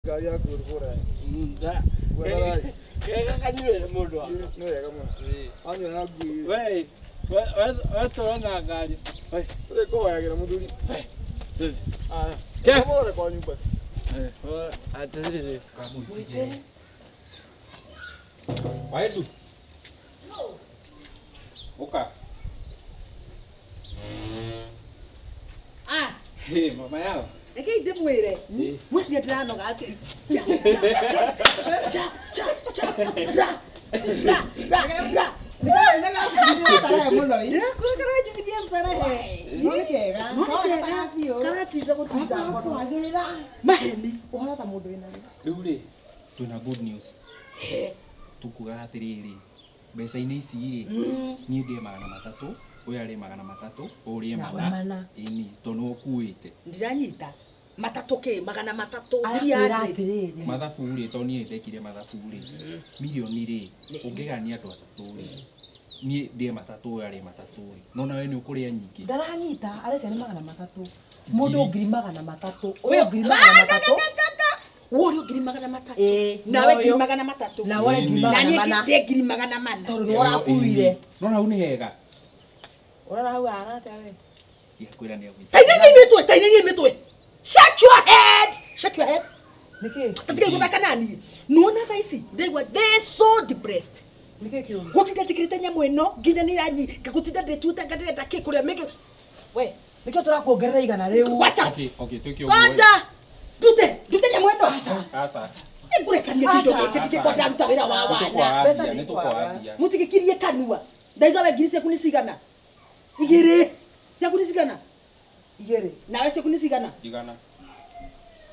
ngari yaku urugura nda kega kanyuire mundu wa no yega muno anyu yaku we turona ngari ule ko yagira muthuri ke mora kwa nyumba atiriri Kamutige. Waedu. Oka. Hey, mama yao. Eke ndimwire. Mwasi atiranoga ati. Ra. Riu tuna good news. Tukuga atiriri. Mbeca-inĩ ici rĩ niĩ ndĩ 300 ũyũ arĩ 300 ũrĩ mana ĩni tondũ ũkuĩte ndiranyita matatu ke 300 mathabu rĩ tondũ niĩ ndekire mathabu rĩ milioni rĩ ũngĩgania andũ atatũ rĩ niĩ ndĩ 300 ũyũ arĩ 300 rĩ no nawe nĩ ũkũrĩa nyingĩ ndaranyita arecia nĩ 300 mũndũ 300 ũyũ 300 Worio ngiri 300 nawe ngiri 300 na wale ngiri 400 na niĩ ndĩ ngiri 400 tondũ nĩ warakuire no nau nĩ hega ũrara hau arate we ndiakwĩra nĩ agwĩta tainanie mitwe shake your head niki tatika gũthaka nani nuona thaa ici ndĩgua ndĩ so depressed niki kiu gũtinda njĩkĩrĩte nyamũ ĩno nginya nĩ iranyi gũtinda ndĩtuta ngatĩrenda kĩ kũrĩa mĩkĩ we niki tũrakuongerera igana rĩu wacha okay twĩke ũguo wacha dute nyamũ ĩno asa ngũrekania kindo gĩkĩ tikĩko ndaruta wĩra wa wana nĩ tũkwaria mũtigĩkirie kanua ndaiga we ngiri ciaku nĩ cigana igĩrĩ ciaku nĩ cigana igĩrĩ nawe ciaku nĩ cigana igana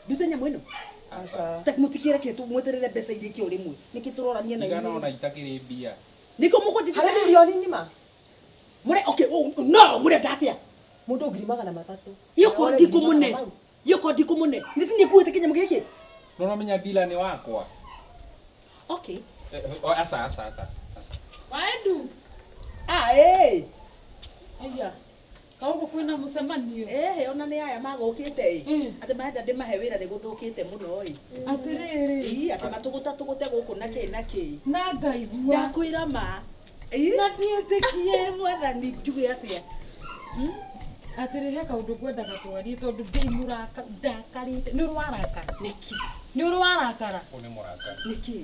dute nyamũ ĩno asa tak mũtikĩre kĩ tũmweterere mbeca iria kĩo rĩmwe nĩkĩ tũrorania na igana ona itakĩrĩ mbia nĩkũ mũkũnjĩtĩra harĩ milioni ng'ima mũre okay no mũre ndatia mũndũ 300 yoko ndiko mũne nĩ tinye kuĩte kĩnyamũ gĩkĩ no nomenya dila nĩ wakwa okay asa Waedu. Aya. Kaugo kwina mucemanio. Ona nĩ aya magũkĩte atĩ maenda ndĩmahe wĩra nĩ gũthũkĩte mũno Atiriri. atĩ matũgũte gũkũ na kĩ Na ngaigua. ndakwĩra ma Na ndiĩtĩkie. mwathani njuge atĩa Atiri he kaundu ngwendaga twarie tondu ndĩ mũraka ndakarĩte. Nĩ ũrwarakara. Nĩ ũrwarakara. ũnĩ mũraka nĩkĩ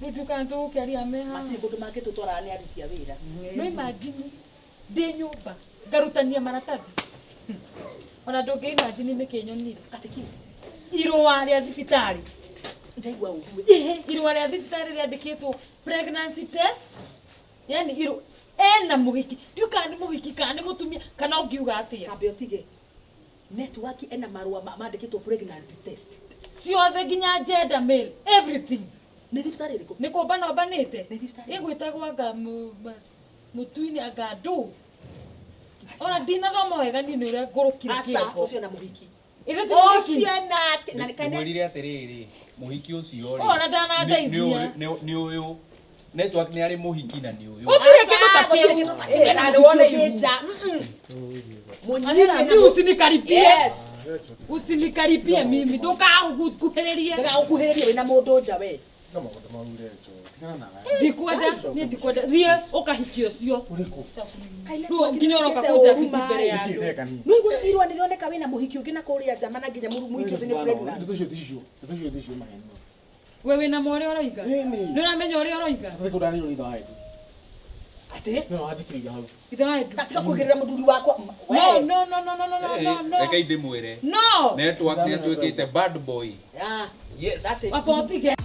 Rĩu ndũkanatũ gũkĩaria me haha. matirĩ kũndũ mangĩtũtwara nĩ aruti a wĩra No imagine ndĩ nyũmba ngarutania maratathi. Ona ndũngĩ-imagine nĩkĩ nyonire. atĩ kĩ Irũa rĩa thibitarĩ. ndaigua ũguo Irũa rĩa thibitarĩ rĩandĩkĩtwo pregnancy test. Yani ena mũhiki. Ndiũka nĩ mũhiki kana nĩ mũtumia kana ũngiuga atĩa. kambe ũtige network ena marũa mandĩkĩtwo pregnancy test Ciothe nginya gender male everything. nĩ thibitarĩ ĩrĩkũ Nĩ kũmba nombanĩte. Nĩ thibitarĩ. Ĩgwĩtagwo anga mũtuini anga ndũ. Ona ndinathoma wega niĩ nĩ ũrĩa ngũrũkire asa kĩongo. ũcio na mũhiki Ithe ti mũhiki. ũcio na kana mwĩrire atĩrĩrĩ mũhiki ũcio Ona ndanandeithia. nĩ ũyũ network nĩ arĩ mũhiki na nĩ ũyũ Gũtirĩ kĩndũ ta kĩu. na nĩ wona ihinja Anina mimi usinikaribie. yes Usinikaribie mimi. Ndũkahukuhĩrĩrie. ndagagukuhĩrĩrie wĩna mũndũ nja we kama kwa maure cho tigana na Ndikwenda, niĩ ndikwenda. Thiĩ ũkahiki ũcio. uriko Rĩu nginya ũroka kũnja mbere ya andũ. chitheka ni nũiguo irua nĩrĩoneka wĩna mũhiki ũngĩ na kũrĩa nja mana nginya mũhiki ũcio nĩ pregnant tutusho mahendo We wĩna ma ũrĩa ũroiga. nini Nĩ ũramenya ũrĩa ũroiga. athe ko dani ni dai atĩ no ajikiri hau Ithe wa Edu. katika kuigĩrĩra mũthuri wakwa No. reke ndĩmwĩre No. network nĩ atuĩkĩte bad boy ah yes that's it Wapotige.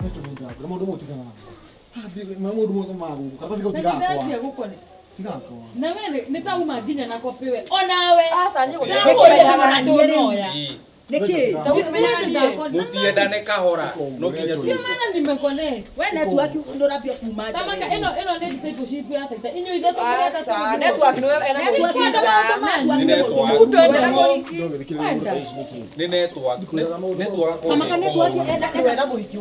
esto ni ndio mo domo tigana na mo domo to magu kata diko Ndatia tigakwa gũkone. tigakwa Na we nĩ tauma nginya na kopi we. Onawe. asa nyĩ Ndakũrĩa gũtekemenyaga andũ noya. Niki. Mutiendane kahora no nginya tu. Ndio maana nimeconnect. Wewe network ndo rapia kumacha. Tamaka eno ni discipleship ya sasa. Inyo ithe to kuleta Asa, network niwe ena Network Ni network. Network. Tamaka network enda niwe na muhiki.